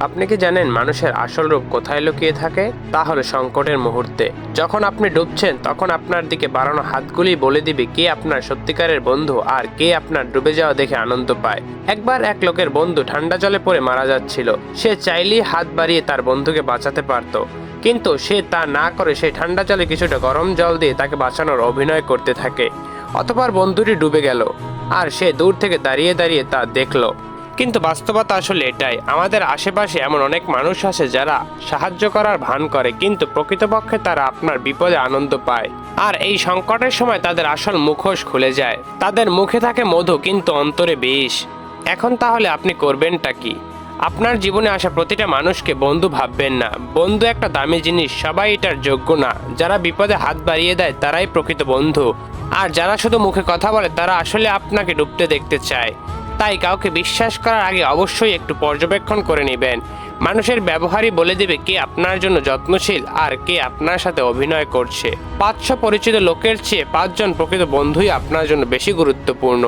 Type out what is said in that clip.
আপনি কি জানেন মানুষের আসল রূপ কোথায় লুকিয়ে থাকে? তা হলো সংকটের মুহূর্তে। যখন আপনি ডুবছেন তখন আপনার দিকে বাড়ানো হাতগুলি বলে দিবে কে আপনার সত্যিকারের বন্ধু আর কে আপনার ডুবে যাওয়া দেখে আনন্দ পায়। একবার এক লোকের বন্ধু ঠান্ডা জলে পড়ে মারা যাচ্ছিল। সে চাইলেই হাত বাড়িয়ে তার বন্ধুকে বাঁচাতে পারত, কিন্তু সে তা না করে সেই ঠান্ডা জলে কিছুটা গরম জল দিয়ে তাকে বাঁচানোর অভিনয় করতে থাকে। অতঃপর বন্ধুটি ডুবে গেল আর সে দূর থেকে দাঁড়িয়ে দাঁড়িয়ে তা দেখলো। কিন্তু বাস্তবতা আসলে এটাই, আমাদের আশেপাশে এমন অনেক মানুষ আছে যারা সাহায্য করার ভান করে, কিন্তু প্রকৃতপক্ষে তারা আপনার বিপদে আনন্দ পায়। আর এই সংকটের সময় তাদের আসল মুখোশ খুলে যায়। তাদের মুখে থাকে মধু কিন্তু অন্তরে বিষ। এখন তাহলে আপনি করবেনটা কি? আপনার জীবনে আসা প্রতিটা মানুষকে বন্ধু ভাববেন না। বন্ধু একটা দামি জিনিস, সবাই এটার যোগ্য না। যারা বিপদে হাত বাড়িয়ে দেয় তারাই প্রকৃত বন্ধু, আর যারা শুধু মুখে কথা বলে তারা আসলে আপনাকে ডুবতে দেখতে চায়। তাই কাউকে বিশ্বাস করার আগে অবশ্যই একটু পর্যবেক্ষণ করে নেবেন। মানুষের ব্যবহারই বলে দেবে কে আপনার জন্য যত্নশীল আর কে আপনার সাথে অভিনয় করছে। 500 পরিচিত লোকের চেয়ে 5 জন প্রকৃত বন্ধুই আপনার জন্য বেশি গুরুত্বপূর্ণ।